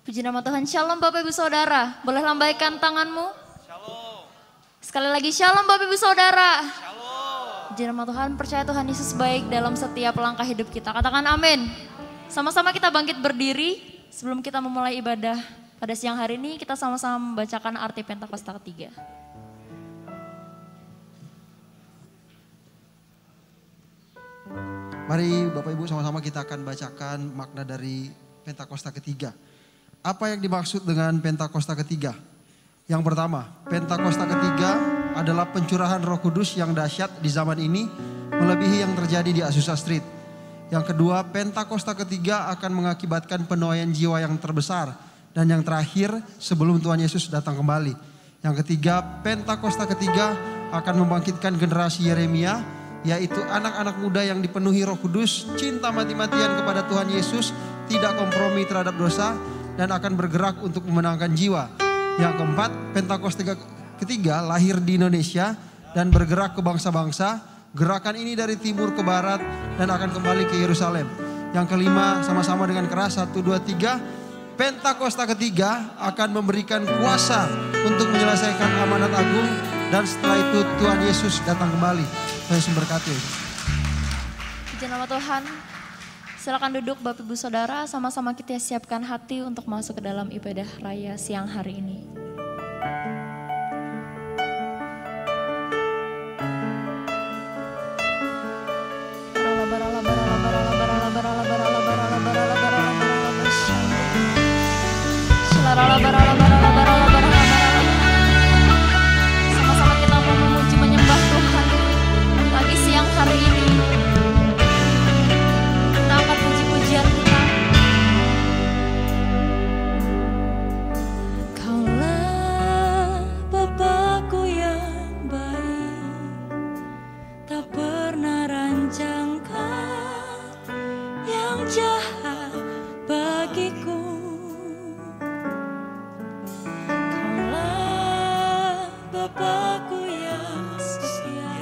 Puji nama Tuhan. Shalom Bapak Ibu Saudara. Boleh lambaikan tanganmu? Shalom. Sekali lagi shalom Bapak Ibu Saudara. Shalom. Puji nama Tuhan, percaya Tuhan Yesus baik dalam setiap langkah hidup kita. Katakan amin. Sama-sama kita bangkit berdiri sebelum kita memulai ibadah. Pada siang hari ini kita sama-sama membacakan arti Pentakosta ketiga. Mari Bapak Ibu sama-sama kita akan bacakan makna dari Pentakosta ketiga. Apa yang dimaksud dengan Pentakosta ketiga? Yang pertama, Pentakosta ketiga adalah pencurahan Roh Kudus yang dahsyat di zaman ini melebihi yang terjadi di Azusa Street. Yang kedua, Pentakosta ketiga akan mengakibatkan penuaian jiwa yang terbesar dan yang terakhir sebelum Tuhan Yesus datang kembali. Yang ketiga, Pentakosta ketiga akan membangkitkan generasi Yeremia, yaitu anak-anak muda yang dipenuhi Roh Kudus, cinta mati-matian kepada Tuhan Yesus, tidak kompromi terhadap dosa, dan akan bergerak untuk memenangkan jiwa. Yang keempat, Pentakosta ketiga lahir di Indonesia dan bergerak ke bangsa-bangsa. Gerakan ini dari timur ke barat dan akan kembali ke Yerusalem. Yang kelima, sama-sama dengan keras, 1, 2, 3. Pentakosta ketiga akan memberikan kuasa untuk menyelesaikan amanat agung. Dan setelah itu Tuhan Yesus datang kembali. Tuhan Yesus berkati. Puji nama Tuhan. Silakan duduk Bapak Ibu Saudara, sama-sama kita siapkan hati untuk masuk ke dalam ibadah raya siang hari ini. Sama-sama kita mau memuji menyembah Tuhan pagi siang hari ini. Kita angkat puji-pujian kita. Kaulah Bapakku yang baik, tak pernah rancangkan yang jahat bagiku. Kaulah Bapakku yang setia,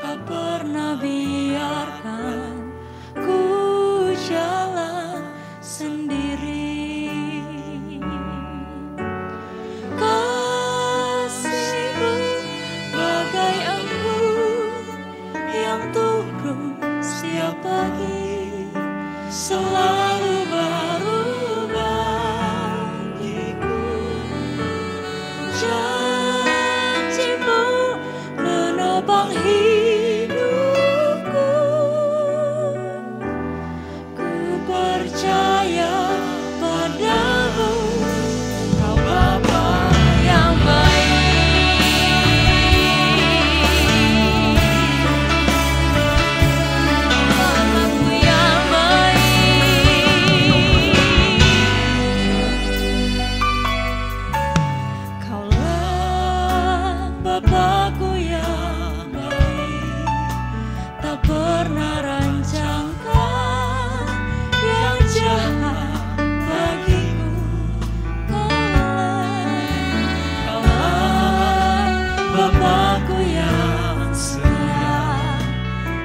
tak pernah biarkan ku jalan sendiri. Kasih-Mu bagai embun yang turun setiap pagi, selalu baru bagiku. Janji-Mu menopang hidupku. Ku percaya padamu, Kau Bapa yang baik. Bapakku yang baik. Kaulah Bapakku yang baik, tak pernah rancangkan yang jahat bagiku. Kaulah Bapakku yang setia,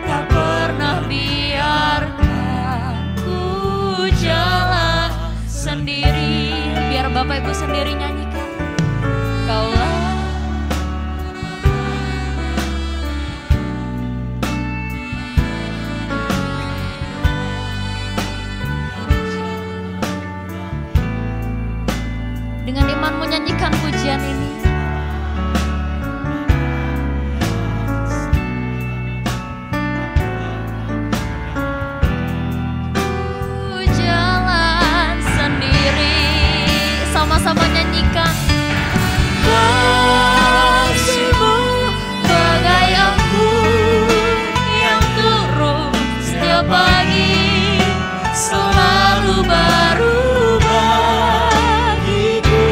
tak pernah biarkan ku jalan sendiri. Biar Bapak Ibu sendiri nyanyikan. Kaulah dengan imanmu nyanyikan pujian ini. Ku jalan sendiri, sama-sama nyanyikan. Kasih-Mu bagai embun yang turun setiap pagi, selalu baru bagiku.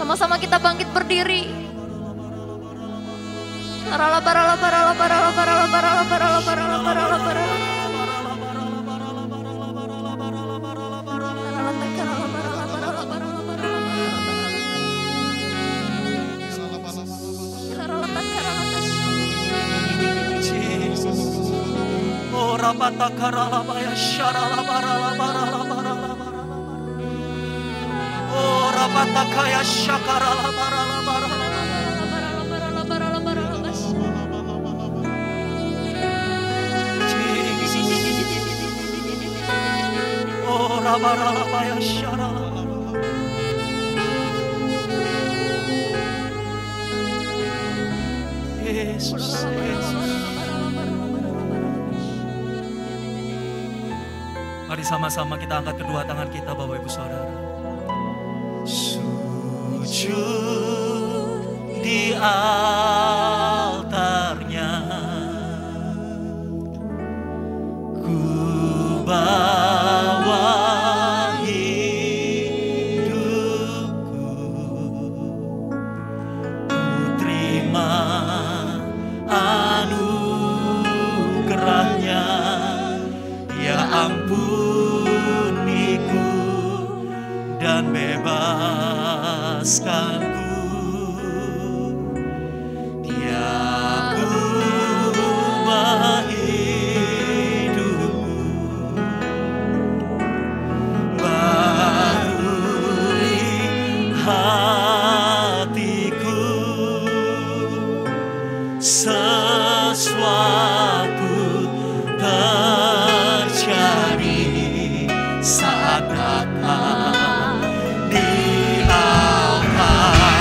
Sama-sama kita bangkit berdiri. Oh, rabata karalabaya sharalabaralabaralabaralabar. Oh, rabata kaya shakaralabaralabaralabar. Oh, rabaralabaya sharalabar. Yesus, Yesus. Mari sama-sama kita angkat kedua tangan kita, Bapak Ibu Saudara. Sujud di altarnya, ku bawa hidupku, ku terima anugerahnya, ya ampuniku dan bebaskanku. Dia ubah hidupku, barui hatiku, sesuatu terjadi saat datang di altar.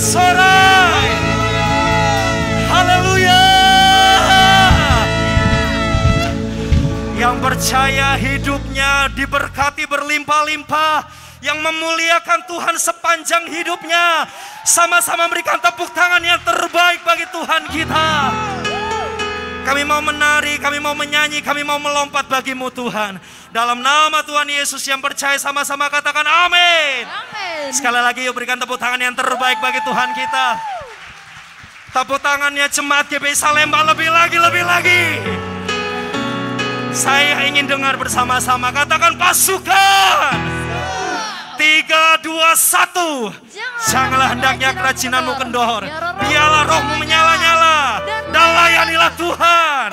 sorai. Haleluya. Yang percaya hidupnya diberkati berlimpah-limpah, yang memuliakan Tuhan sepanjang hidupnya, sama-sama berikan tepuk tangan yang terbaik bagi Tuhan kita. Kami mau menari, kami mau menyanyi, kami mau melompat bagimu Tuhan. Dalam nama Tuhan Yesus, yang percaya sama-sama katakan amin. Amin. Sekali lagi yuk berikan tepuk tangan yang terbaik bagi Tuhan kita. Tepuk tangannya jemaat GBI Salemba lebih lagi, lebih lagi. Saya ingin dengar bersama-sama, katakan pasukan. 3, 2, 1. Janganlah hendaknya kerajinanmu kendor. Biarlah rohmu menyala-nyala dan layanilah Tuhan.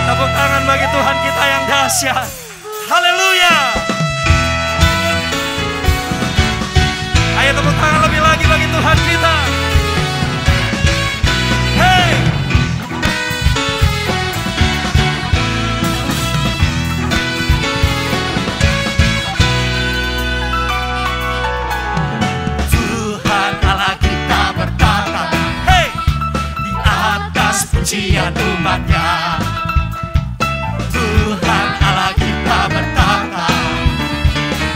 Tepuk tangan bagi Tuhan kita yang dahsyat. Haleluya. Ayo tepuk tangan lebih lagi bagi Tuhan kita. Hey. Pujian umatnya, Tuhan Allah kita bertata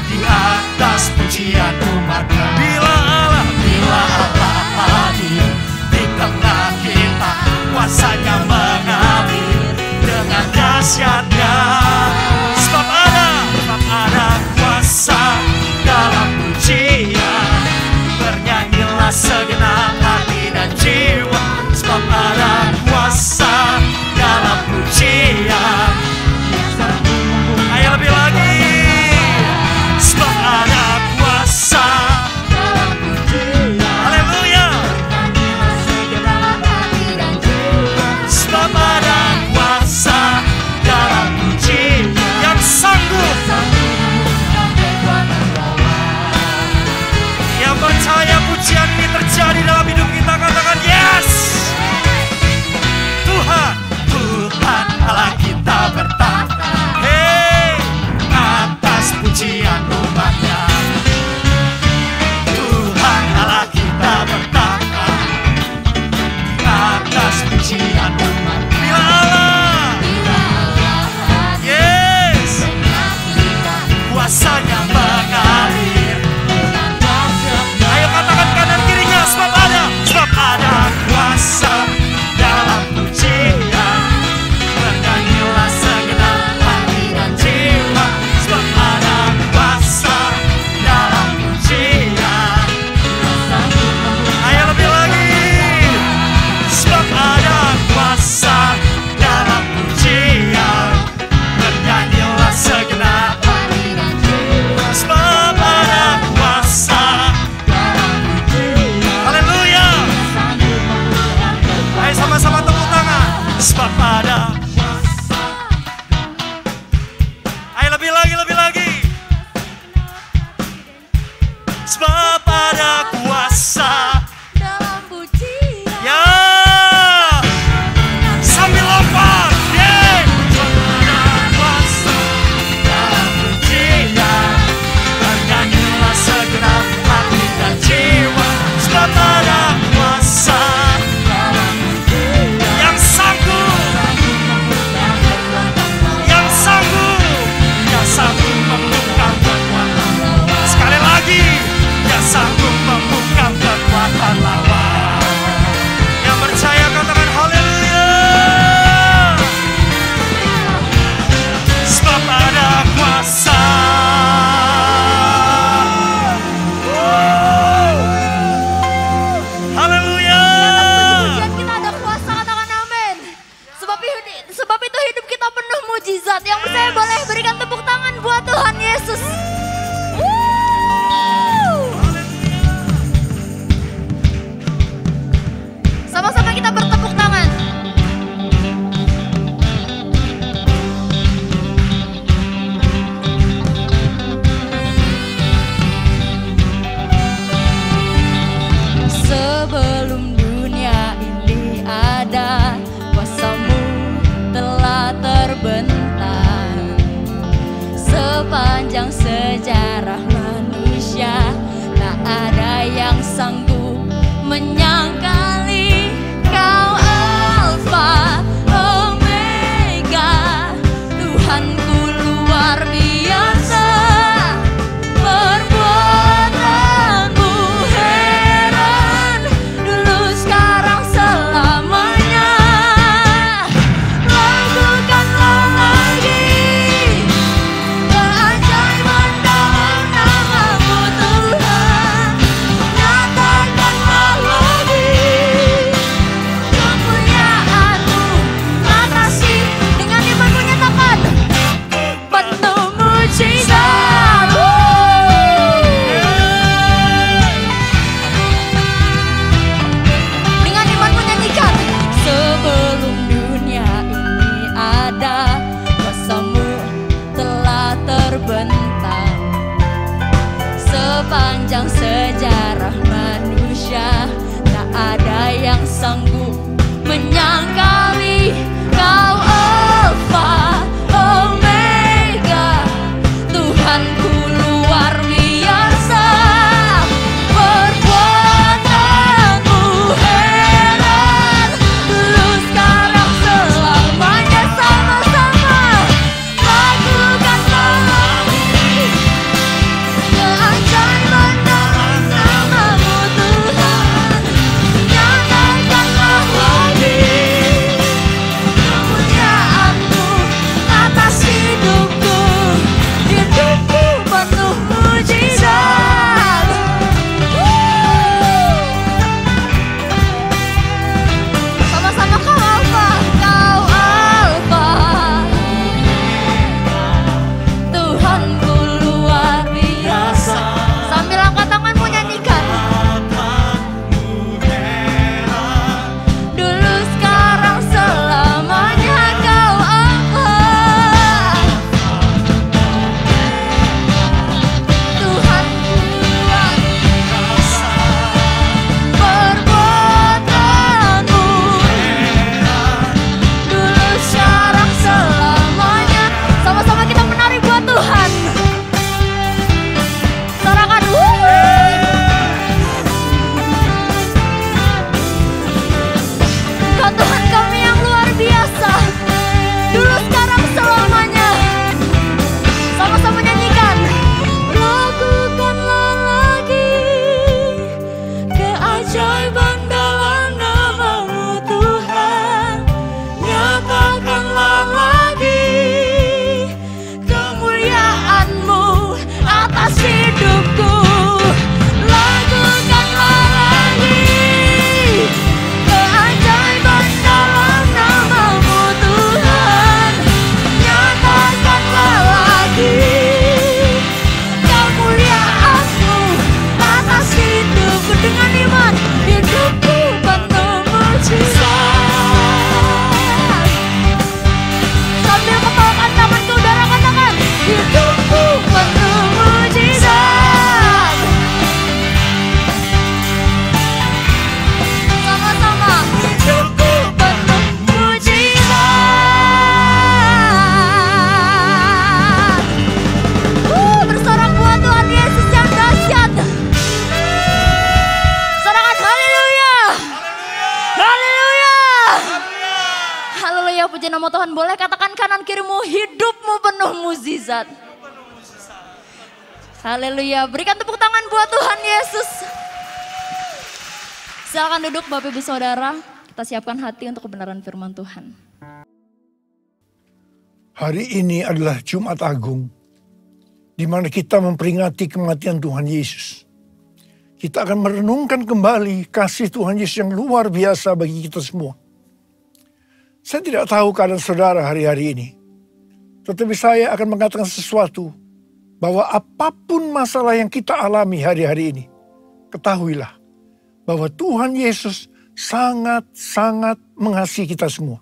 di atas pujian umatnya. Bila Allah sepanjang sejarah manusia, tak ada yang sanggup menyangkali Kau Alfa Omega, Tuhanku luar biasa. Perbuatanmu heran, dulu sekarang selamanya. Sama-sama lakukanlah lagi keajaiban dalam nama-Mu Tuhan. Nyatakanlah lagi kemuliaan-Mu atas hidupku. Hidupku penuh mujizat. Sama-sama Kau Alfa, Kau Alfa, Tuhanku luar biasa. Sambil angkat tanganmu nyanyikan. Dulu sekarang selamanya Kau Alfa, Tuhanku luar biasa. Perbuatanmu dulu sekarang selamanya. Sama-sama kita menari buat Tuhan. Sorakan Kau Tuhan kami yang luar biasa, dulu sekarang selamanya. Sama-sama nyanyikan. Lakukanlah lagi keajaiban dalam nama-Mu Tuhan. Nyatakanlah lagi kemuliaan-Mu atas hidupku. Lakukanlah lagi keajaiban dalam nama-Mu Tuhan. Nyatakanlah lagi kemuliaan-Mu atas hidupku. Dengan iman hidupku penuh mujizat. Sambil kepalkan tangan ke udara, katakan hidupku penuh mujizat. Sama-sama hidupku penuh mujizat. Bersorak buat Tuhan Yesus yang dahsyat. Sorakan haleluya. Haleluya. Haleluya, puji nama Tuhan. Boleh katakan kanan kirimu, hidupmu penuh mukjizat. Haleluya, berikan tepuk tangan buat Tuhan Yesus. Silakan duduk Bapak Ibu Saudara, kita siapkan hati untuk kebenaran firman Tuhan. Hari ini adalah Jumat Agung, di mana kita memperingati kematian Tuhan Yesus. Kita akan merenungkan kembali kasih Tuhan Yesus yang luar biasa bagi kita semua. Saya tidak tahu keadaan saudara hari-hari ini, tetapi saya akan mengatakan sesuatu, bahwa apapun masalah yang kita alami hari-hari ini, ketahuilah bahwa Tuhan Yesus sangat-sangat mengasihi kita semua.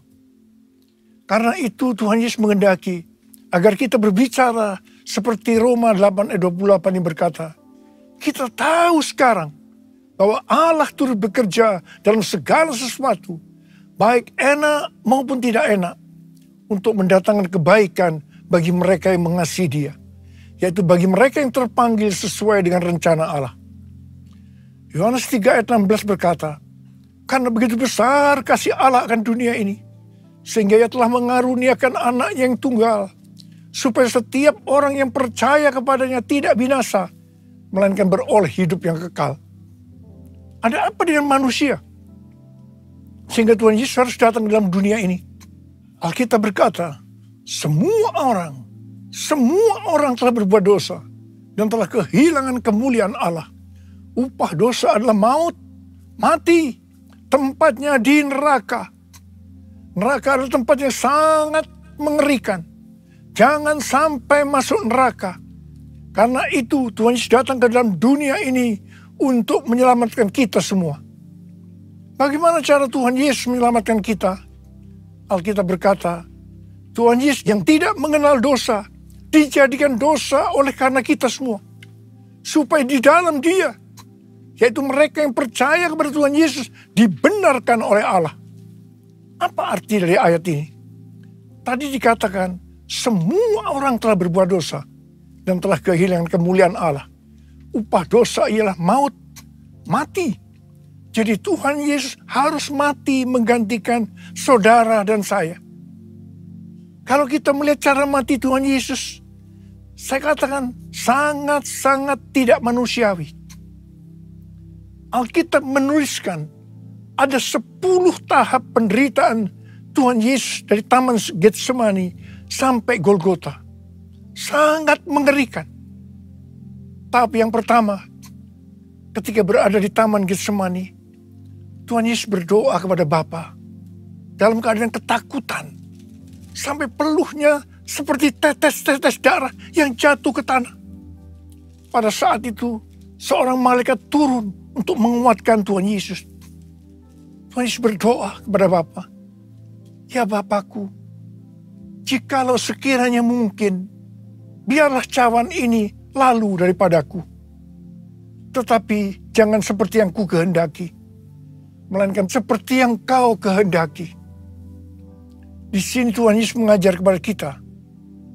Karena itu Tuhan Yesus menghendaki agar kita berbicara seperti Roma 8 ayat 28 yang berkata, kita tahu sekarang bahwa Allah turut bekerja dalam segala sesuatu, baik enak maupun tidak enak, untuk mendatangkan kebaikan bagi mereka yang mengasihi Dia, yaitu bagi mereka yang terpanggil sesuai dengan rencana Allah. Yohanes 3 ayat 16 berkata, karena begitu besar kasih Allah akan dunia ini, sehingga Ia telah mengaruniakan anaknya yang tunggal, supaya setiap orang yang percaya kepadanya tidak binasa, melainkan beroleh hidup yang kekal. Ada apa dengan manusia sehingga Tuhan Yesus harus datang dalam dunia ini? Alkitab berkata, semua orang telah berbuat dosa dan telah kehilangan kemuliaan Allah. Upah dosa adalah maut, mati, tempatnya di neraka. Neraka adalah tempat yang sangat mengerikan. Jangan sampai masuk neraka. Karena itu Tuhan Yesus datang ke dalam dunia ini untuk menyelamatkan kita semua. Bagaimana cara Tuhan Yesus menyelamatkan kita? Alkitab berkata, Tuhan Yesus yang tidak mengenal dosa, dijadikan dosa oleh karena kita semua. supaya di dalam dia, yaitu mereka yang percaya kepada Tuhan Yesus, dibenarkan oleh Allah. Apa arti dari ayat ini? Tadi dikatakan, semua orang telah berbuat dosa dan telah kehilangan kemuliaan Allah. Upah dosa ialah maut, mati. Jadi Tuhan Yesus harus mati menggantikan saudara dan saya. Kalau kita melihat cara mati Tuhan Yesus, saya katakan sangat-sangat tidak manusiawi. Alkitab menuliskan ada 10 tahap penderitaan Tuhan Yesus dari Taman Getsemani sampai Golgota. Sangat mengerikan. Tahap yang pertama, ketika berada di Taman Getsemani, Tuhan Yesus berdoa kepada Bapa dalam keadaan ketakutan. Sampai peluhnya seperti tetes-tetes darah yang jatuh ke tanah. Pada saat itu, seorang malaikat turun untuk menguatkan Tuhan Yesus. Tuhan Yesus berdoa kepada Bapa, "Ya Bapakku, jikalau sekiranya mungkin, biarlah cawan ini lalu daripadaku. Tetapi jangan seperti yang ku kehendaki, melainkan seperti yang kau kehendaki." Di sini Tuhan Yesus mengajar kepada kita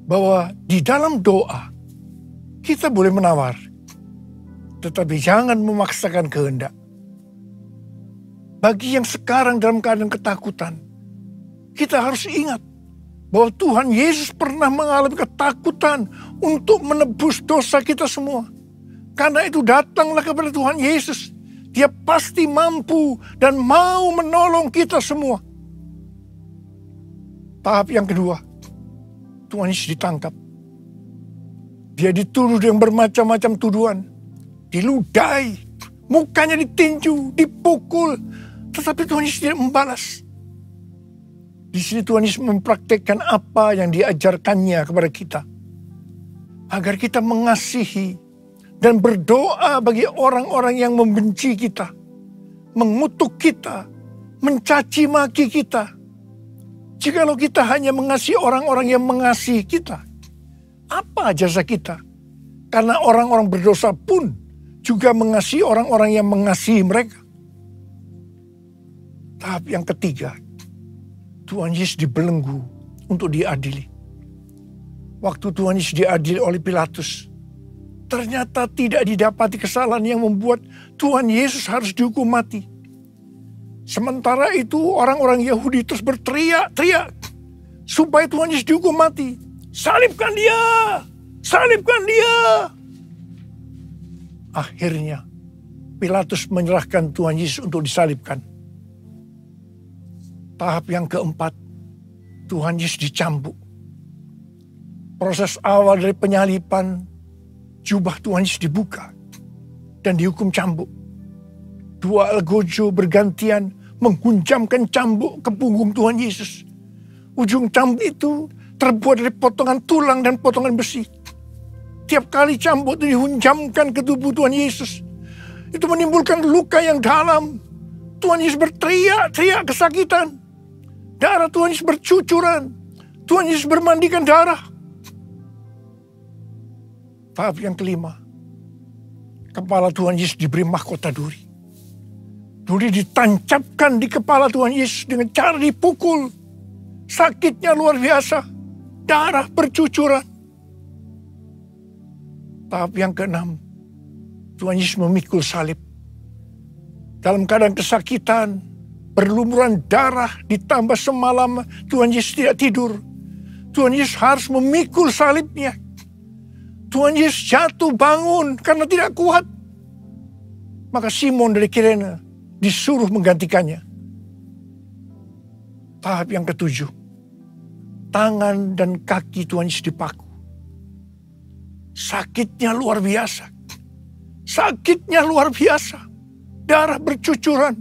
bahwa di dalam doa kita boleh menawar, tetapi jangan memaksakan kehendak. Bagi yang sekarang dalam keadaan ketakutan, kita harus ingat bahwa Tuhan Yesus pernah mengalami ketakutan untuk menebus dosa kita semua. Karena itu datanglah kepada Tuhan Yesus. Dia pasti mampu dan mau menolong kita semua. Tahap yang kedua, Tuhan Yesus ditangkap. Dia dituduh dengan bermacam-macam tuduhan. Diludahi, mukanya ditinju, dipukul. Tetapi Tuhan Yesus tidak membalas. Di sini Tuhan Yesus mempraktikkan apa yang diajarkannya kepada kita. Agar kita mengasihi dan berdoa bagi orang-orang yang membenci kita. Mengutuk kita, mencaci maki kita. Jikalau kita hanya mengasihi orang-orang yang mengasihi kita, apa jasa kita? Karena orang-orang berdosa pun juga mengasihi orang-orang yang mengasihi mereka. Tahap yang ketiga, Tuhan Yesus dibelenggu untuk diadili. Waktu Tuhan Yesus diadili oleh Pilatus, ternyata tidak didapati kesalahan yang membuat Tuhan Yesus harus dihukum mati. Sementara itu orang-orang Yahudi terus berteriak-teriak supaya Tuhan Yesus dihukum mati. Salibkan dia! Salibkan dia! Akhirnya Pilatus menyerahkan Tuhan Yesus untuk disalibkan. Tahap yang keempat, Tuhan Yesus dicambuk. Proses awal dari penyaliban, jubah Tuhan Yesus dibuka dan dihukum cambuk. Dua algojo bergantian menghunjamkan cambuk ke punggung Tuhan Yesus. Ujung cambuk itu terbuat dari potongan tulang dan potongan besi. Tiap kali cambuk itu dihunjamkan ke tubuh Tuhan Yesus, itu menimbulkan luka yang dalam. Tuhan Yesus berteriak-teriak kesakitan. Darah Tuhan Yesus bercucuran. Tuhan Yesus bermandikan darah. Tahap yang kelima, kepala Tuhan Yesus diberi mahkota duri. Duri ditancapkan di kepala Tuhan Yesus dengan cara dipukul. Sakitnya luar biasa. Darah bercucuran. Tahap yang keenam, Tuhan Yesus memikul salib. Dalam keadaan kesakitan, berlumuran darah, ditambah semalam Tuhan Yesus tidak tidur. Tuhan Yesus harus memikul salibnya. Tuhan Yesus jatuh bangun karena tidak kuat. Maka Simon dari Kirene disuruh menggantikannya. Tahap yang ketujuh, tangan dan kaki Tuhan Yesus dipaku. Sakitnya luar biasa. Sakitnya luar biasa. Darah bercucuran.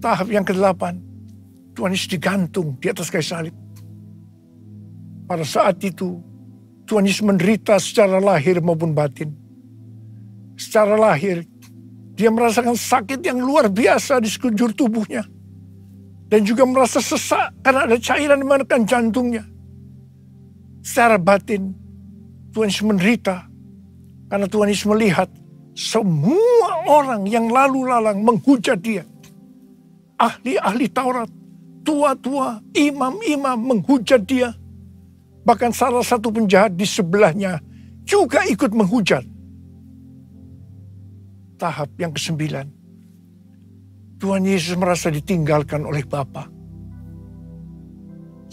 Tahap yang ke-8, Tuhan Yesus digantung di atas kayu salib. Pada saat itu, Tuhan Yesus menderita secara lahir maupun batin. Secara lahir, dia merasakan sakit yang luar biasa di sekujur tubuhnya. Dan juga merasa sesak karena ada cairan di menekan jantungnya. Secara batin, Tuhan Yesus menderita Karena Tuhan Yesus melihat semua orang yang lalu lalang menghujat dia. Ahli-ahli Taurat, tua-tua, imam-imam menghujat dia. Bahkan salah satu penjahat di sebelahnya juga ikut menghujat. Tahap yang ke-9. Tuhan Yesus merasa ditinggalkan oleh Bapa.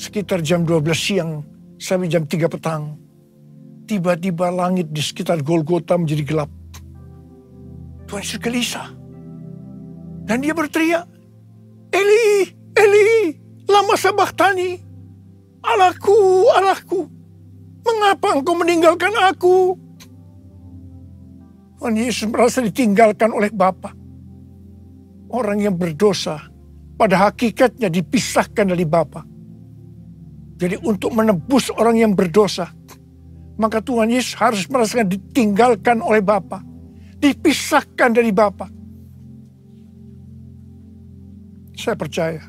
Sekitar jam 12 siang sampai jam 3 petang. Tiba-tiba langit di sekitar Golgota menjadi gelap. Tuhan Yesus gelisah. Dan dia berteriak, Eli, Eli, lama sabachthani. Allahku, Allahku, mengapa engkau meninggalkan aku? Tuhan Yesus merasa ditinggalkan oleh Bapa. Orang yang berdosa pada hakikatnya dipisahkan dari Bapa. Jadi untuk menebus orang yang berdosa, maka Tuhan Yesus harus merasakan ditinggalkan oleh Bapa. Dipisahkan dari Bapa. Saya percaya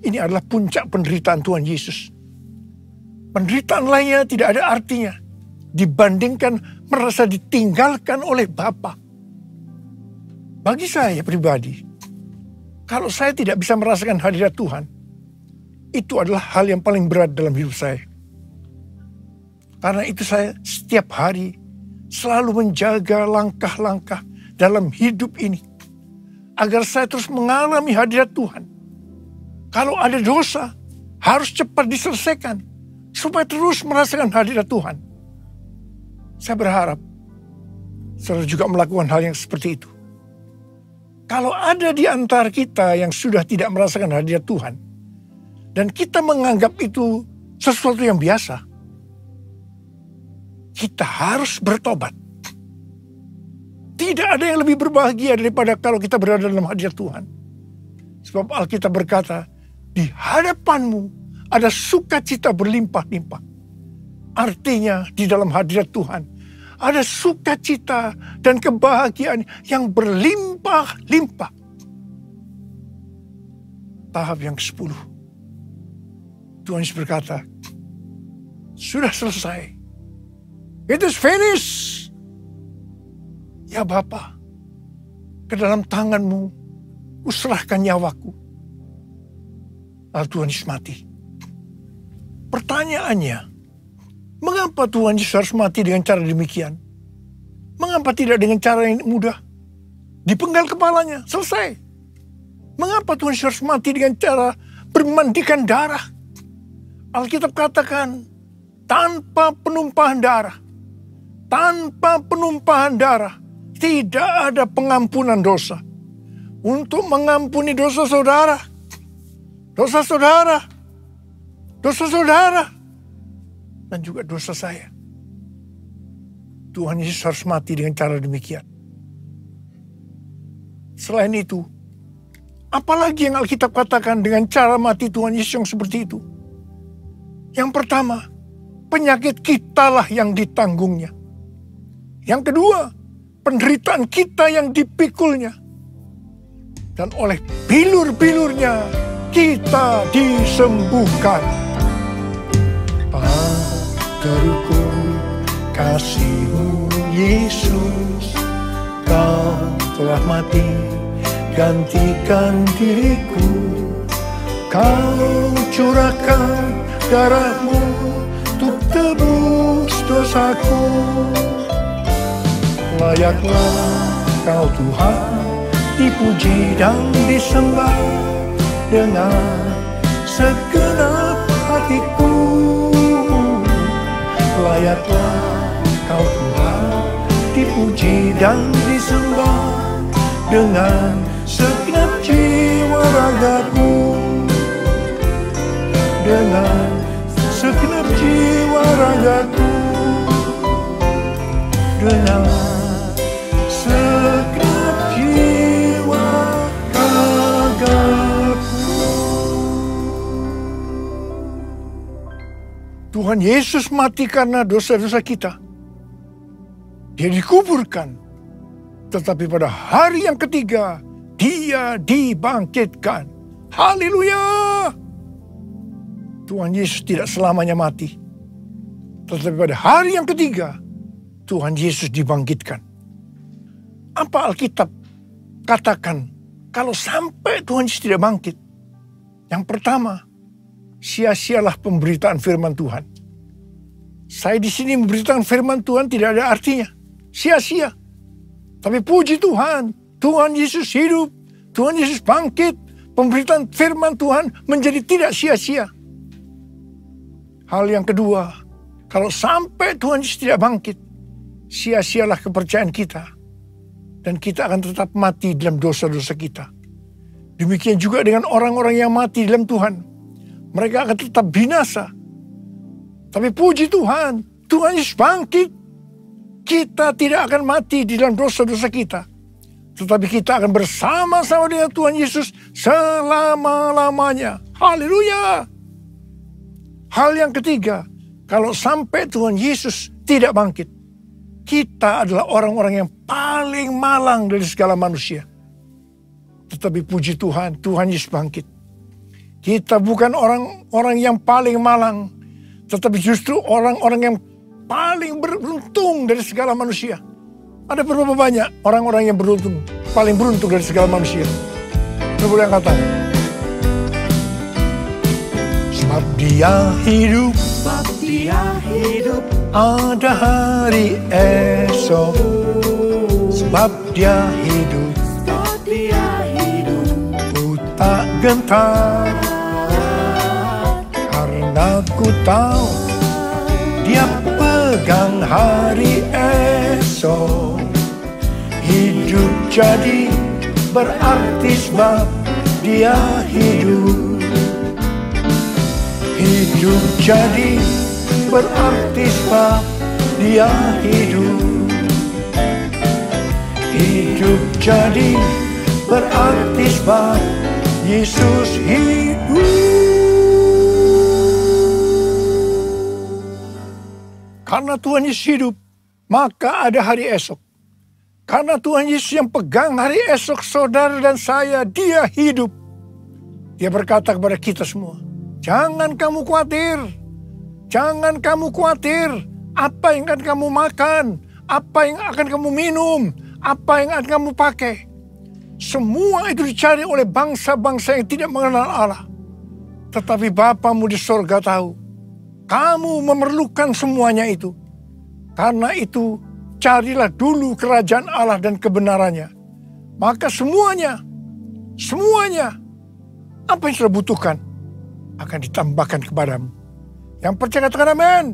ini adalah puncak penderitaan Tuhan Yesus. Penderitaan lainnya tidak ada artinya dibandingkan merasa ditinggalkan oleh Bapa. Bagi saya pribadi, kalau saya tidak bisa merasakan hadirat Tuhan, itu adalah hal yang paling berat dalam hidup saya. Karena itu saya setiap hari selalu menjaga langkah-langkah dalam hidup ini. Agar saya terus mengalami hadirat Tuhan. Kalau ada dosa, harus cepat diselesaikan. Supaya terus merasakan hadirat Tuhan. Saya berharap saudara juga melakukan hal yang seperti itu. Kalau ada di antara kita yang sudah tidak merasakan hadirat Tuhan, dan kita menganggap itu sesuatu yang biasa, kita harus bertobat. Tidak ada yang lebih berbahagia daripada kalau kita berada dalam hadirat Tuhan. Sebab Alkitab berkata, di hadapanmu ada sukacita berlimpah-limpah. Artinya di dalam hadirat Tuhan ada sukacita dan kebahagiaan yang berlimpah-limpah. Tahap yang ke-10. Tuhan Yesus berkata, sudah selesai. It is finished. Ya Bapa, ke dalam tanganmu kuserahkan nyawaku. Lalu Tuhan Yesus mati. Pertanyaannya, mengapa Tuhan Yesus harus mati dengan cara demikian? Mengapa tidak dengan cara yang mudah? Dipenggal kepalanya, selesai. Mengapa Tuhan Yesus harus mati dengan cara bermandikan darah? Alkitab katakan, tanpa penumpahan darah. Tanpa penumpahan darah, tidak ada pengampunan dosa. Untuk mengampuni dosa saudara, dosa saudara, dosa saudara, dan juga dosa saya, Tuhan Yesus harus mati dengan cara demikian. Selain itu, apalagi yang Alkitab katakan dengan cara mati Tuhan Yesus yang seperti itu? Yang pertama, penyakit kitalah yang ditanggungnya. Yang kedua, penderitaan kita yang dipikulnya. Dan oleh bilur-bilurnya kita disembuhkan. Terukur kasih-Mu Yesus, Kau telah mati gantikan diriku. Kau curahkan darah-Mu untuk tebus dosaku. Layaklah Kau Tuhan dipuji dan disembah dengan segenap hatiku. Layaklah Kau Tuhan dipuji dan disembah dengan segenap jiwa ragaku. Dengan segenap jiwa ragaku. Dengan segenap jiwa ragaku. Tuhan Yesus mati karena dosa-dosa kita. Dia dikuburkan. Tetapi pada hari yang ketiga, Dia dibangkitkan. Haleluya! Tuhan Yesus tidak selamanya mati. Tetapi pada hari yang ketiga, Tuhan Yesus dibangkitkan. Apa Alkitab katakan kalau sampai Tuhan Yesus tidak bangkit? Yang pertama, sia-sialah pemberitaan firman Tuhan. Saya di sini memberitakan firman Tuhan tidak ada artinya. Sia-sia. Tapi puji Tuhan, Tuhan Yesus hidup, Tuhan Yesus bangkit, pemberitaan firman Tuhan menjadi tidak sia-sia. Hal yang kedua, kalau sampai Tuhan Yesus tidak bangkit, sia-sialah kepercayaan kita. Dan kita akan tetap mati dalam dosa-dosa kita. Demikian juga dengan orang-orang yang mati dalam Tuhan. Mereka akan tetap binasa. Tapi puji Tuhan, Tuhan Yesus bangkit. Kita tidak akan mati di dalam dosa-dosa kita. Tetapi kita akan bersama-sama dengan Tuhan Yesus selama-lamanya. Haleluya. Hal yang ketiga, kalau sampai Tuhan Yesus tidak bangkit, kita adalah orang-orang yang paling malang dari segala manusia. Tetapi puji Tuhan, Tuhan Yesus bangkit. Kita bukan orang-orang yang paling malang, tetapi justru orang-orang yang paling beruntung dari segala manusia. Ada berapa banyak orang-orang yang beruntung, paling beruntung dari segala manusia? Coba yang kata. Sebab dia hidup, ada hari esok. Sebab dia hidup, ku tak gentar. Karena ku tahu dia pegang hari esok. Hidup jadi berarti sebab dia hidup. Hidup jadi berarti sebab dia hidup. Hidup jadi berarti sebab Yesus hidup. Karena Tuhan Yesus hidup, maka ada hari esok. Karena Tuhan Yesus yang pegang hari esok saudara dan saya, dia hidup. Dia berkata kepada kita semua, jangan kamu khawatir. Jangan kamu khawatir. Apa yang akan kamu makan? Apa yang akan kamu minum? Apa yang akan kamu pakai? Semua itu dicari oleh bangsa-bangsa yang tidak mengenal Allah. Tetapi Bapamu di sorga tahu. Kamu memerlukan semuanya itu. Karena itu, carilah dulu kerajaan Allah dan kebenarannya. Maka semuanya, apa yang sudah butuhkan, akan ditambahkan kepadamu. Yang percaya katakan amin.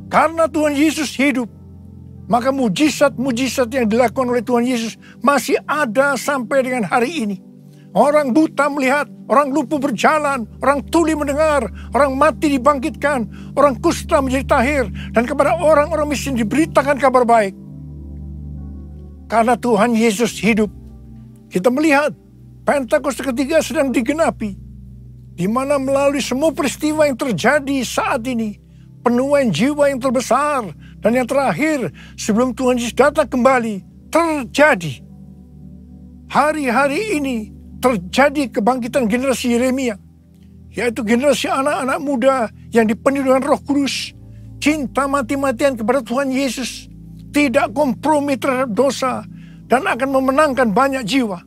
Karena Tuhan Yesus hidup, maka mujizat-mujizat yang dilakukan oleh Tuhan Yesus masih ada sampai dengan hari ini. Orang buta melihat, orang lumpuh berjalan, orang tuli mendengar, orang mati dibangkitkan, orang kusta menjadi tahir, dan kepada orang-orang miskin diberitakan kabar baik. Karena Tuhan Yesus hidup, kita melihat Pentakosta ketiga sedang digenapi, di mana melalui semua peristiwa yang terjadi saat ini, penuaian jiwa yang terbesar dan yang terakhir sebelum Tuhan Yesus datang kembali terjadi. Hari-hari ini terjadi kebangkitan generasi Yeremia, yaitu generasi anak-anak muda yang dipenuhi dengan Roh Kudus, cinta mati-matian kepada Tuhan Yesus, tidak kompromi terhadap dosa, dan akan memenangkan banyak jiwa.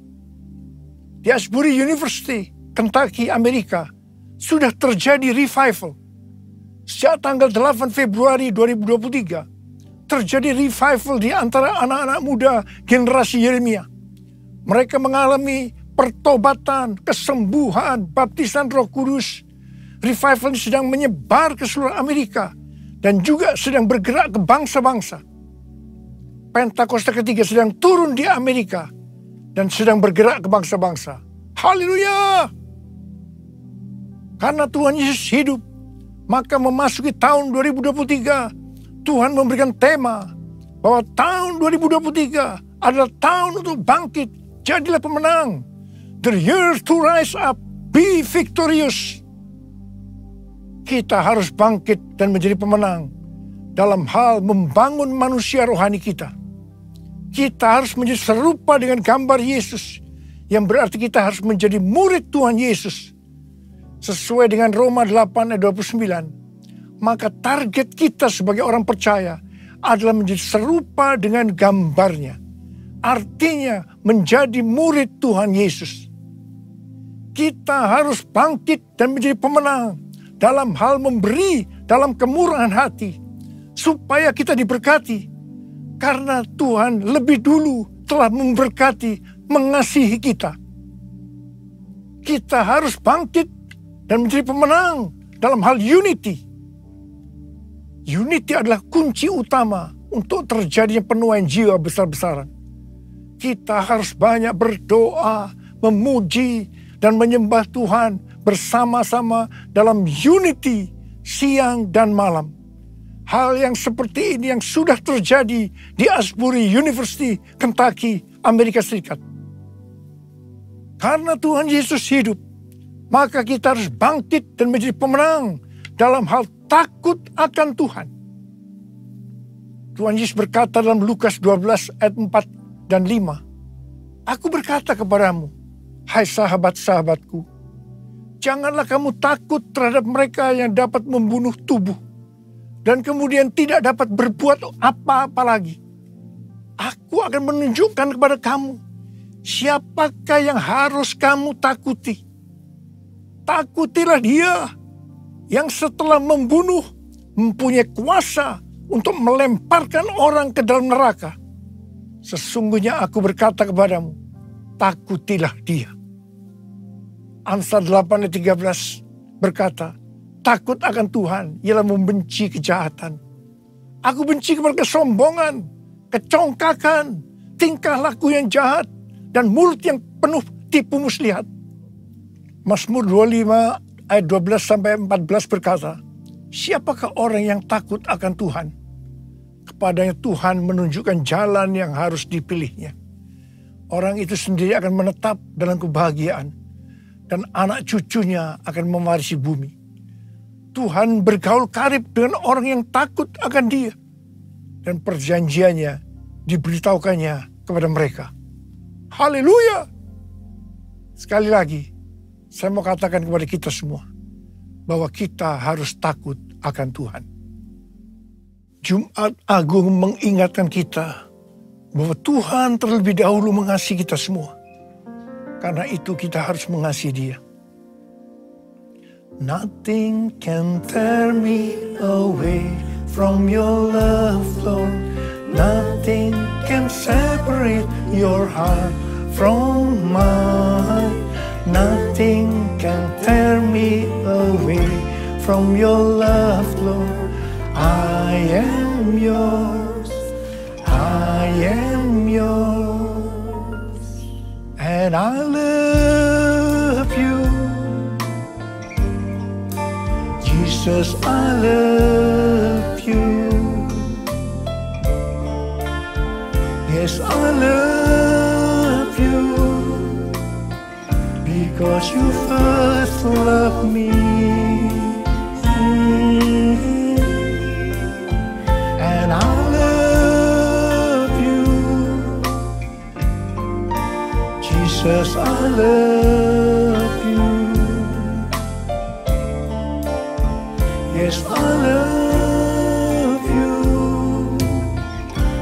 Di Asbury University, Kentucky, Amerika, sudah terjadi revival. Sejak tanggal 8 Februari 2023, terjadi revival di antara anak-anak muda generasi Yeremia. Mereka mengalami pertobatan, kesembuhan, baptisan Roh Kudus. Revival ini sedang menyebar ke seluruh Amerika dan juga sedang bergerak ke bangsa-bangsa. Pentakosta ketiga sedang turun di Amerika dan sedang bergerak ke bangsa-bangsa. Haleluya! Karena Tuhan Yesus hidup, maka memasuki tahun 2023, Tuhan memberikan tema bahwa tahun 2023 adalah tahun untuk bangkit, jadilah pemenang. The year to rise up, be victorious. Kita harus bangkit dan menjadi pemenang dalam hal membangun manusia rohani kita. Kita harus menjadi serupa dengan gambar Yesus, yang berarti kita harus menjadi murid Tuhan Yesus. Sesuai dengan Roma 8 ayat 29. maka target kita sebagai orang percaya adalah menjadi serupa dengan gambarnya. Artinya menjadi murid Tuhan Yesus. Kita harus bangkit dan menjadi pemenang dalam hal memberi, dalam kemurahan hati, supaya kita diberkati. Karena Tuhan lebih dulu telah memberkati, mengasihi kita. Kita harus bangkit dan menjadi pemenang dalam hal unity. Unity adalah kunci utama untuk terjadinya penuaian jiwa besar-besaran. Kita harus banyak berdoa, memuji, dan menyembah Tuhan bersama-sama dalam unity siang dan malam. Hal yang seperti ini yang sudah terjadi di Asbury University, Kentucky, Amerika Serikat. Karena Tuhan Yesus hidup, maka kita harus bangkit dan menjadi pemenang dalam hal takut akan Tuhan. Tuhan Yesus berkata dalam Lukas 12 ayat 4 dan 5. Aku berkata kepadamu, hai sahabat-sahabatku, janganlah kamu takut terhadap mereka yang dapat membunuh tubuh dan kemudian tidak dapat berbuat apa-apa lagi. Aku akan menunjukkan kepada kamu siapakah yang harus kamu takuti. Takutilah Dia yang setelah membunuh mempunyai kuasa untuk melemparkan orang ke dalam neraka. Sesungguhnya aku berkata kepadamu, takutilah Dia. Amsal 8 ayat 13 berkata, takut akan Tuhan ialah membenci kejahatan. Aku benci kepada kesombongan, kecongkakan, tingkah laku yang jahat, dan mulut yang penuh tipu muslihat. Mazmur 25 ayat 12 sampai 14 berkata, siapakah orang yang takut akan Tuhan? Kepadanya Tuhan menunjukkan jalan yang harus dipilihnya. Orang itu sendiri akan menetap dalam kebahagiaan, dan anak cucunya akan mewarisi bumi. Tuhan bergaul karib dengan orang yang takut akan Dia, dan perjanjiannya diberitahukannya kepada mereka. Haleluya! Sekali lagi, saya mau katakan kepada kita semua, bahwa kita harus takut akan Tuhan. Jumat Agung mengingatkan kita, bahwa Tuhan terlebih dahulu mengasihi kita semua. Karena itu kita harus mengasihi Dia. Nothing can tear me away from your love, Lord. Nothing can separate your heart from mine. Nothing can tear me away from your love, Lord. I am yours. I am yours. And I love you. Jesus, I love you. Yes, I love you. Because you first loved me. And I love you. Jesus, I love you. Yes, I love you,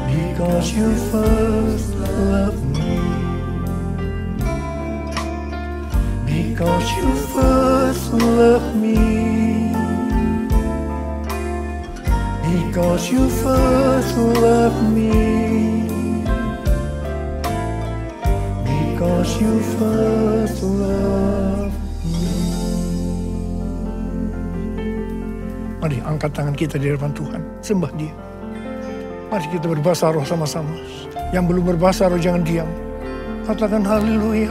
because you first loved me. Because you first loved me. Because you first loved me. Because you first loved me. Mari angkat tangan kita di hadapan Tuhan, sembah Dia. Mari kita berbahasa roh sama-sama. Yang belum berbahasa roh jangan diam. Katakan haleluya,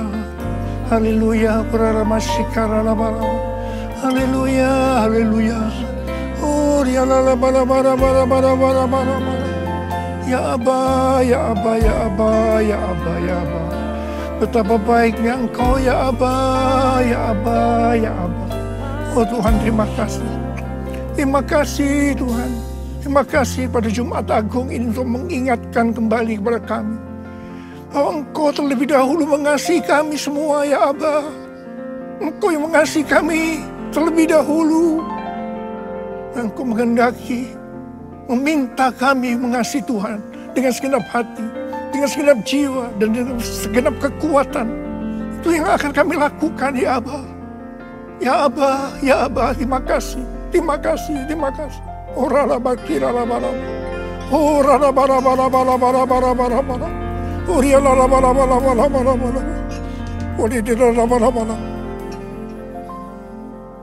haleluya, haleluya, haleluya. Oh, ya Aba, ya Aba, ya Aba, ya Aba, ya Aba. Betapa baiknya Engkau ya Aba, ya Aba, ya Aba. Oh Tuhan, terima kasih. Terima kasih Tuhan. Terima kasih pada Jumat Agung ini untuk mengingatkan kembali kepada kami bahwa Engkau terlebih dahulu mengasihi kami semua ya Aba. Engkau yang mengasihi kami terlebih dahulu. Engkau menghendaki, meminta kami mengasihi Tuhan dengan segenap hati, dengan segenap jiwa, dan dengan segenap kekuatan. Itu yang akan kami lakukan, ya Aba. Ya Aba, ya Aba, terima kasih, terima kasih, terima kasih. Ora la bakira la bara, ora la bara bara bara bara bara bara bara, ora la bara bara bara bara bara, ora la bara bara.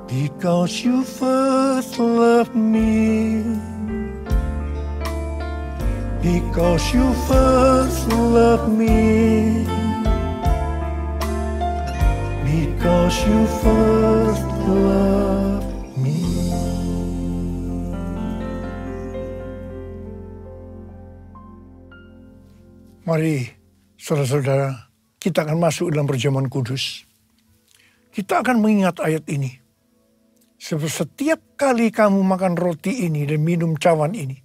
Because you first loved me, because you first loved me, because you first loved me. Mari, saudara-saudara, kita akan masuk dalam perjamuan kudus. Kita akan mengingat ayat ini. Setiap kali kamu makan roti ini dan minum cawan ini,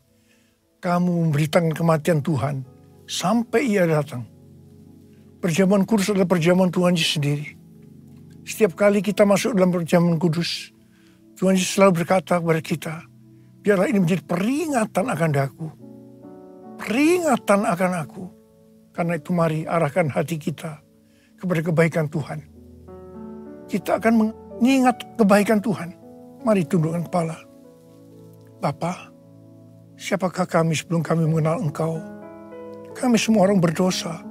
kamu memberitakan kematian Tuhan sampai Ia datang. Perjamuan kudus adalah perjamuan Tuhan Yesus sendiri. Setiap kali kita masuk dalam perjamuan kudus, Tuhan Yesus selalu berkata kepada kita, biarlah ini menjadi peringatan akan aku. Peringatan akan aku. Karena itu mari arahkan hati kita kepada kebaikan Tuhan. Kita akan mengingat kebaikan Tuhan. Mari tundukkan kepala. Bapa, siapakah kami sebelum kami mengenal Engkau? Kami semua orang berdosa.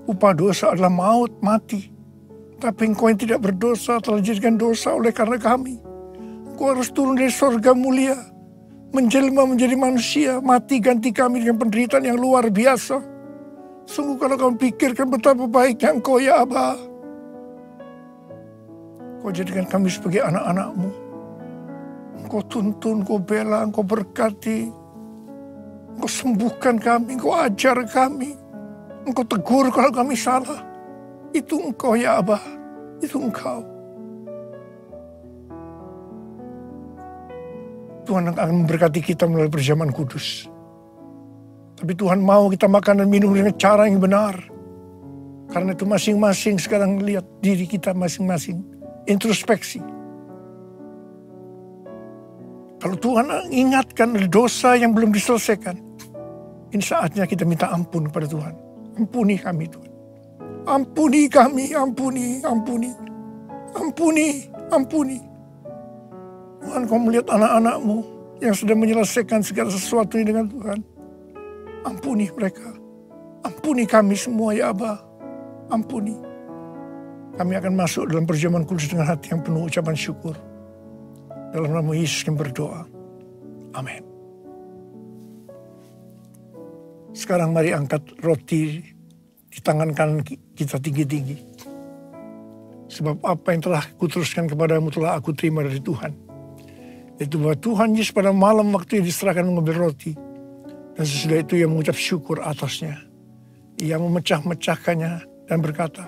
Upah dosa adalah maut, mati. Tapi Engkau yang tidak berdosa telah dijadikan dosa oleh karena kami. Engkau harus turun dari surga mulia, menjelma menjadi manusia, mati ganti kami dengan penderitaan yang luar biasa. Sungguh kalau kamu pikirkan betapa baiknya Engkau, ya Aba. Kau jadikan kami sebagai anak-anak-Mu. Engkau tuntun, Engkau bela, Engkau berkati. Engkau sembuhkan kami, Engkau ajar kami. Engkau tegur kalau kami salah. Itu Engkau, ya Aba. Itu Engkau. Tuhan akan memberkati kita melalui perjamuan kudus. Tapi Tuhan mau kita makan dan minum dengan cara yang benar. Karena itu masing-masing sekarang lihat diri kita masing-masing. Introspeksi. Kalau Tuhan ingatkan ada dosa yang belum diselesaikan, ini saatnya kita minta ampun kepada Tuhan. Ampuni kami Tuhan. Ampuni kami, ampuni, ampuni. Ampuni, ampuni. Tuhan, Kau melihat anak-anak-Mu yang sedang menyelesaikan segala sesuatu ini dengan Tuhan. Ampuni mereka. Ampuni kami semua, ya Aba. Ampuni. Kami akan masuk dalam perjamuan kudus dengan hati yang penuh ucapan syukur. Dalam nama Yesus yang berdoa. Amin. Sekarang mari angkat roti di tangan kanan kita tinggi-tinggi. Sebab apa yang telah kuteruskan kepadamu telah aku terima dari Tuhan. Yaitu bahwa Tuhan Yesus pada malam waktu yang diserahkan mengambil roti. Dan sesudah itu ia mengucap syukur atasnya. Ia memecah-mecahkannya dan berkata,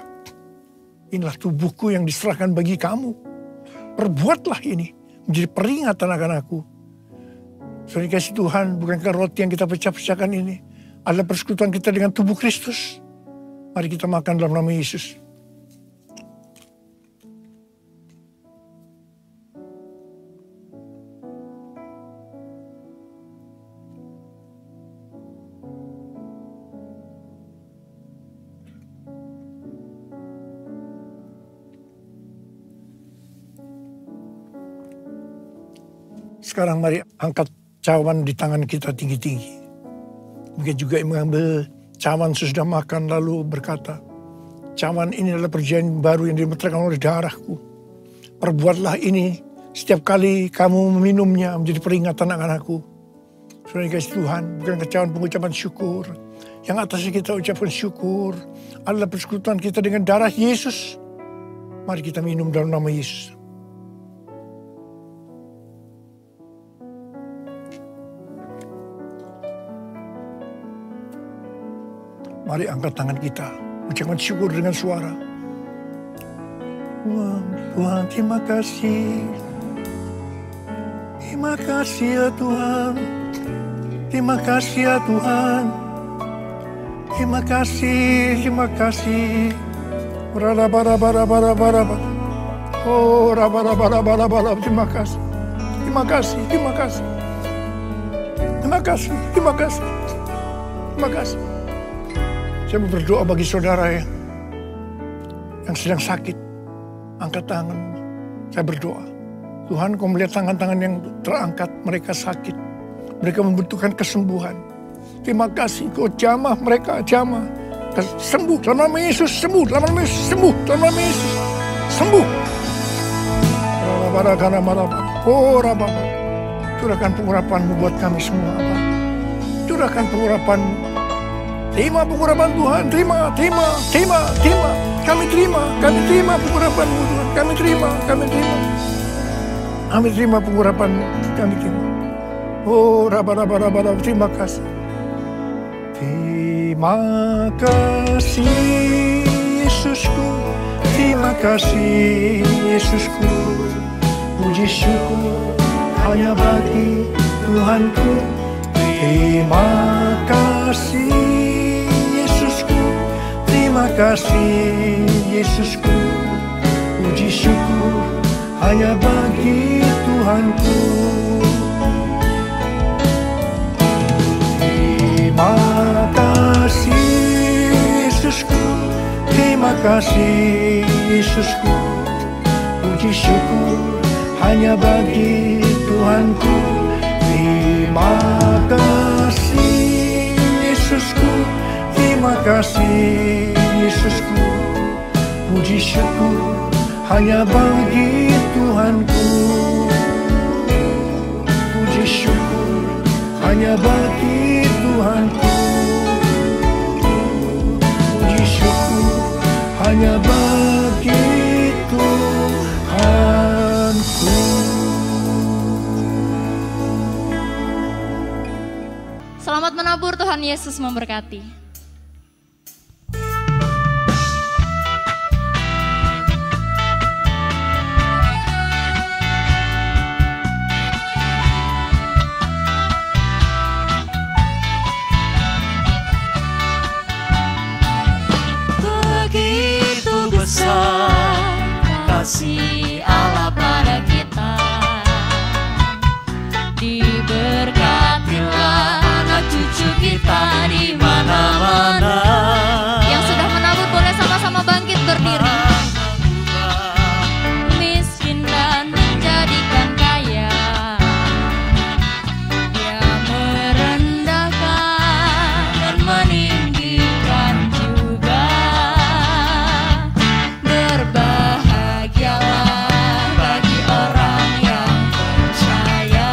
inilah tubuhku yang diserahkan bagi kamu. Perbuatlah ini menjadi peringatan akan aku. Saudara kasih Tuhan, bukankah roti yang kita pecah-pecahkan ini adalah persekutuan kita dengan tubuh Kristus? Mari kita makan dalam nama Yesus. Sekarang mari angkat cawan di tangan kita tinggi-tinggi. Mungkin juga mengambil cawan sesudah makan lalu berkata, cawan ini adalah perjanjian baru yang dimeteraikan oleh darahku. Perbuatlah ini setiap kali kamu meminumnya menjadi peringatan akan aku. Saudara kasih Tuhan, bukan cawan pengucapan syukur. Yang atasnya kita ucapkan syukur adalah persekutuan kita dengan darah Yesus. Mari kita minum dalam nama Yesus. Mari angkat tangan kita, ucapkan syukur dengan suara. Tuhan, terima kasih. Terima kasih ya Tuhan. Terima kasih ya Tuhan. Terima kasih, terima kasih. Oh, terima kasih. Terima kasih, terima kasih. Terima kasih, terima kasih. Terima kasih. Saya mau berdoa bagi saudara yang sedang sakit. Angkat tangan. Saya berdoa. Tuhan, Kau melihat tangan-tangan yang terangkat. Mereka sakit. Mereka membutuhkan kesembuhan. Terima kasih, Kau jamah mereka, jamah. Sembuh dalam nama Yesus, sembuh dalam nama Yesus, sembuh dalam nama Yesus. Sembuh. Oh Rabba, curahkan pengurapan-Mu buat kami semua, Bapa. Curahkan pengurapan-Mu. Terima pengurapan Tuhan, terima. Kami terima pengurapan-Mu Tuhan. Kami terima. Kami terima pengurapan-Mu, kami terima. Oh Rabba, terima kasih. Terima kasih Yesusku, terima kasih Yesusku. Puji syukur hanya bagi Tuhanku. Terima kasih Yesusku, terima kasih Yesusku. Puji syukur hanya bagi Tuhanku. Terima kasih Yesusku, terima kasih Yesusku. Puji syukur hanya bagi Tuhanku. Terima kasih Yesusku, terima kasih Yesusku. Puji syukur hanya bagi Tuhanku. Puji syukur hanya bagi Tuhanku. Puji syukur hanya bagi Tuhanku. Selamat menabur, Tuhan Yesus memberkati. Begitu besar kasih Allah pada kita. Diberkatilah anak cucu kita di mana-mana. Yang sudah menabur boleh sama-sama bangkit berdiri. Miskin dan menjadikan kaya. Dia merendahkan dan meninggikan juga. Berbahagialah bagi orang yang percaya.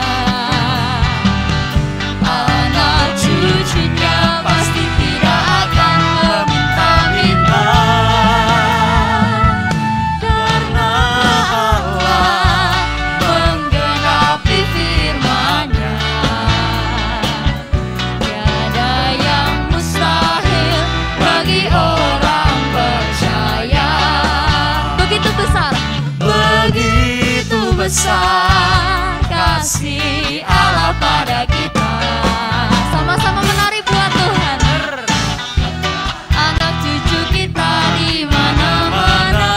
Anak cucunya pasti tidak akan meminta-minta. Karena Allah menggenapi firman-Nya. Tiada yang mustahil bagi orang percaya. Begitu besar kasih Allah pada kita. Sama-sama menari buat Tuhan. Anak cucu kita di mana-mana.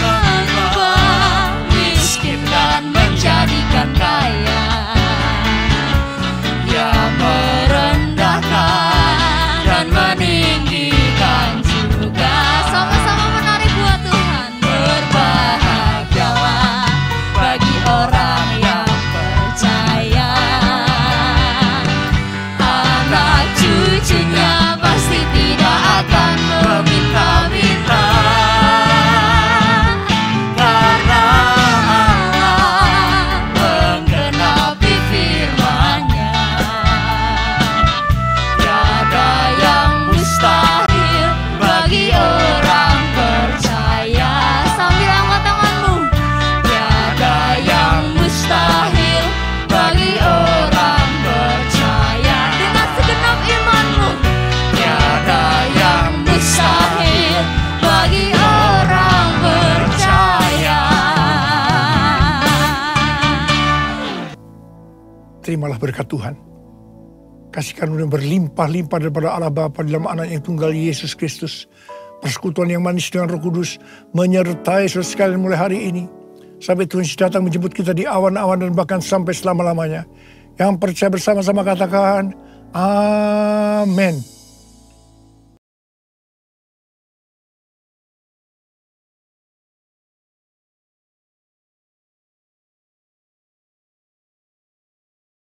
Mengubah miskin dan menjadikan kaya. Dia merendahkan dan meninggikan juga. Sama-sama menari buat Tuhan. Berbahagialah bagi orang yang percaya. Anak cucunya pasti tidak akan meminta-minta. Karena Allah menggenapi firman-Nya. Tiada yang mustahil bagi orang percaya. Sambil angkat tanganmu. Tiada yang mustahil bagi orang percaya. Dengan segenap imanmu. Tiada yang mustahil bagi orang percaya. Terimalah berkat Tuhan. Kasih karunia berlimpah-limpah daripada Allah Bapa dalam anak yang tunggal Yesus Kristus. Persekutuan yang manis dengan Roh Kudus menyertai saudara sekalian mulai hari ini. sampai Tuhan Yesus datang menjemput kita di awan-awan dan bahkan sampai selama-lamanya. Yang percaya bersama-sama katakan, amin.